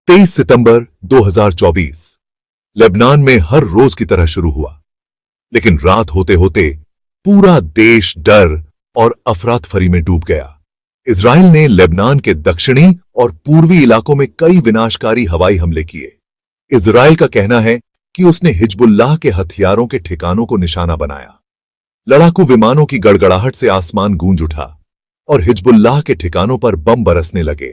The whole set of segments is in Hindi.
23 सितंबर 2024 लेबनान में हर रोज की तरह शुरू हुआ, लेकिन रात होते होते पूरा देश डर और अफरातफरी में डूब गया। इजराइल ने लेबनान के दक्षिणी और पूर्वी इलाकों में कई विनाशकारी हवाई हमले किए। इजराइल का कहना है कि उसने हिजबुल्लाह के हथियारों के ठिकानों को निशाना बनाया। लड़ाकू विमानों की गड़गड़ाहट से आसमान गूंज उठा और हिजबुल्लाह के ठिकानों पर बम बरसने लगे।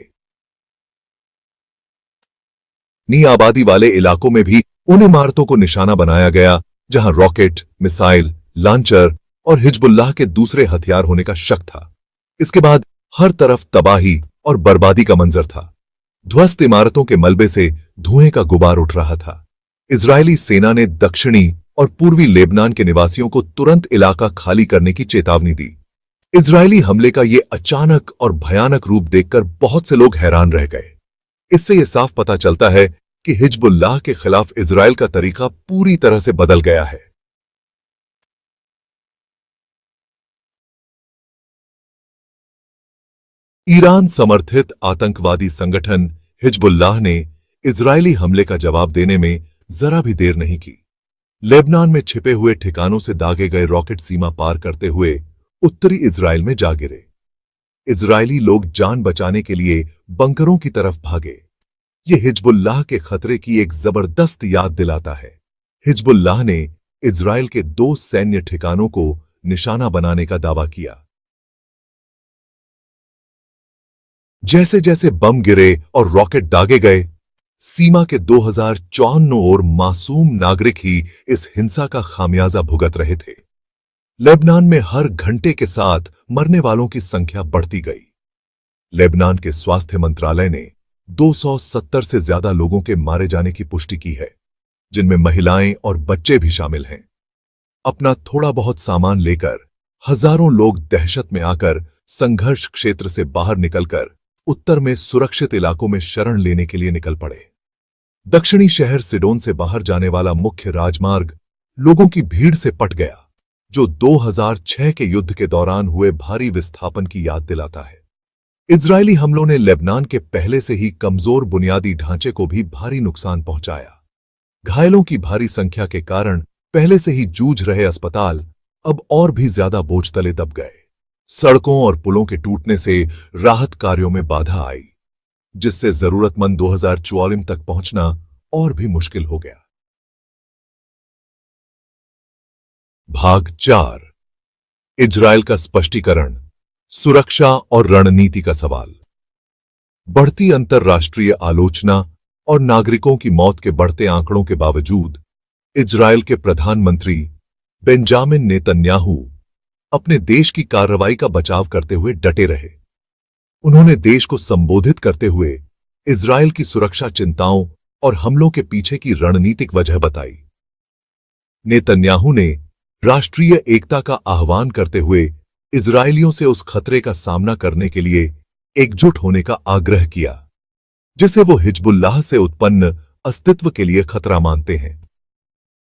नी आबादी वाले इलाकों में भी उन इमारतों को निशाना बनाया गया जहां रॉकेट, मिसाइल, लॉन्चर और हिजबुल्लाह के दूसरे हथियार होने का शक था। इसके बाद हर तरफ तबाही और बर्बादी का मंजर था। ध्वस्त इमारतों के मलबे से धुएं का गुबार उठ रहा था। इजरायली सेना ने दक्षिणी और पूर्वी लेबनान के निवासियों को तुरंत इलाका खाली करने की चेतावनी दी। इजरायली हमले का यह अचानक और भयानक रूप देखकर बहुत से लोग हैरान रह गए। इससे यह साफ पता चलता है कि हिजबुल्लाह के खिलाफ इजराइल का तरीका पूरी तरह से बदल गया है। ईरान समर्थित आतंकवादी संगठन हिजबुल्लाह ने इजरायली हमले का जवाब देने में जरा भी देर नहीं की। लेबनान में छिपे हुए ठिकानों से दागे गए रॉकेट सीमा पार करते हुए उत्तरी इजराइल में जा गिरे। इजरायली लोग जान बचाने के लिए बंकरों की तरफ भागे। यह हिजबुल्लाह के खतरे की एक जबरदस्त याद दिलाता है। हिजबुल्लाह ने इजराइल के 2 सैन्य ठिकानों को निशाना बनाने का दावा किया। जैसे जैसे बम गिरे और रॉकेट दागे गए, सीमा के 2054 और मासूम नागरिक ही इस हिंसा का खामियाजा भुगत रहे थे। लेबनान में हर घंटे के साथ मरने वालों की संख्या बढ़ती गई। लेबनान के स्वास्थ्य मंत्रालय ने 270 से ज्यादा लोगों के मारे जाने की पुष्टि की है, जिनमें महिलाएं और बच्चे भी शामिल हैं। अपना थोड़ा बहुत सामान लेकर हजारों लोग दहशत में आकर संघर्ष क्षेत्र से बाहर निकलकर उत्तर में सुरक्षित इलाकों में शरण लेने के लिए निकल पड़े। दक्षिणी शहर सिडोन से बाहर जाने वाला मुख्य राजमार्ग लोगों की भीड़ से पट गया, जो 2006 के युद्ध के दौरान हुए भारी विस्थापन की याद दिलाता है। इजरायली हमलों ने लेबनान के पहले से ही कमजोर बुनियादी ढांचे को भी भारी नुकसान पहुंचाया। घायलों की भारी संख्या के कारण पहले से ही जूझ रहे अस्पताल अब और भी ज्यादा बोझ तले दब गए। सड़कों और पुलों के टूटने से राहत कार्यों में बाधा आई, जिससे जरूरतमंद 2024 तक पहुंचना और भी मुश्किल हो गया। भाग 4, इजरायल का स्पष्टीकरण, सुरक्षा और रणनीति का सवाल। बढ़ती अंतर्राष्ट्रीय आलोचना और नागरिकों की मौत के बढ़ते आंकड़ों के बावजूद इजरायल के प्रधानमंत्री बेंजामिन नेतन्याहू अपने देश की कार्रवाई का बचाव करते हुए डटे रहे। उन्होंने देश को संबोधित करते हुए इजरायल की सुरक्षा चिंताओं और हमलों के पीछे की रणनीतिक वजह बताई। नेतन्याहू ने राष्ट्रीय एकता का आह्वान करते हुए इजरायलियों से उस खतरे का सामना करने के लिए एकजुट होने का आग्रह किया, जिसे वो हिजबुल्लाह से उत्पन्न अस्तित्व के लिए खतरा मानते हैं।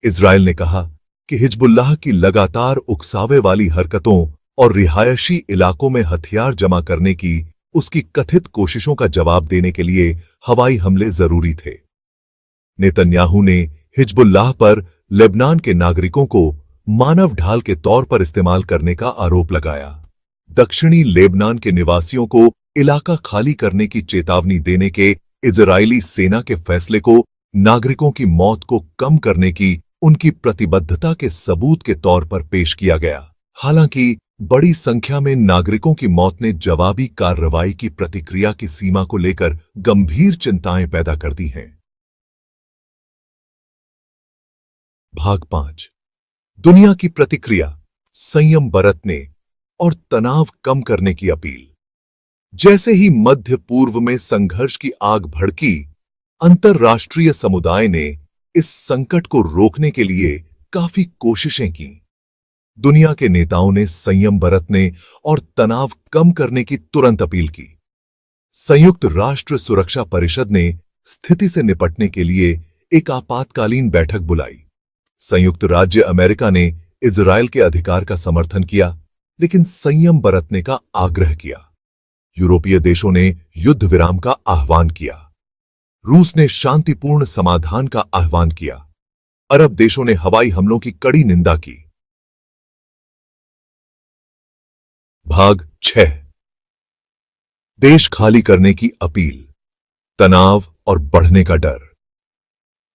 इजरायल ने कहा कि हिजबुल्लाह की लगातार उकसावे वाली हरकतों और रिहायशी इलाकों में हथियार जमा करने की उसकी कथित कोशिशों का जवाब देने के लिए हवाई हमले जरूरी थे। नेतन्याहू ने हिजबुल्लाह पर लेबनान के नागरिकों को मानव ढाल के तौर पर इस्तेमाल करने का आरोप लगाया। दक्षिणी लेबनान के निवासियों को इलाका खाली करने की चेतावनी देने के इजरायली सेना के फैसले को नागरिकों की मौत को कम करने की उनकी प्रतिबद्धता के सबूत के तौर पर पेश किया गया। हालांकि बड़ी संख्या में नागरिकों की मौत ने जवाबी कार्रवाई की प्रतिक्रिया की सीमा को लेकर गंभीर चिंताएं पैदा कर दी हैं। भाग 5, दुनिया की प्रतिक्रिया, संयम बरतने और तनाव कम करने की अपील। जैसे ही मध्य पूर्व में संघर्ष की आग भड़की, अंतर्राष्ट्रीय समुदाय ने इस संकट को रोकने के लिए काफी कोशिशें की। दुनिया के नेताओं ने संयम बरतने और तनाव कम करने की तुरंत अपील की। संयुक्त राष्ट्र सुरक्षा परिषद ने स्थिति से निपटने के लिए एक आपातकालीन बैठक बुलाई। संयुक्त राज्य अमेरिका ने इजरायल के अधिकार का समर्थन किया, लेकिन संयम बरतने का आग्रह किया। यूरोपीय देशों ने युद्ध विराम का आह्वान किया। रूस ने शांतिपूर्ण समाधान का आह्वान किया। अरब देशों ने हवाई हमलों की कड़ी निंदा की। भाग 6। देश खाली करने की अपील, तनाव और बढ़ने का डर।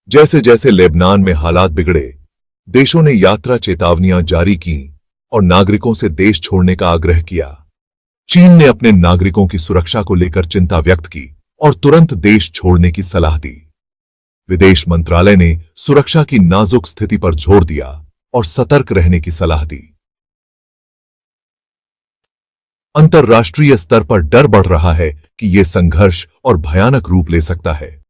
जैसे जैसे लेबनान में हालात बिगड़े, देशों ने यात्रा चेतावनियां जारी की और नागरिकों से देश छोड़ने का आग्रह किया। चीन ने अपने नागरिकों की सुरक्षा को लेकर चिंता व्यक्त की और तुरंत देश छोड़ने की सलाह दी। विदेश मंत्रालय ने सुरक्षा की नाजुक स्थिति पर जोर दिया और सतर्क रहने की सलाह दी। अंतर्राष्ट्रीय स्तर पर डर बढ़ रहा है कि यह संघर्ष और भयानक रूप ले सकता है।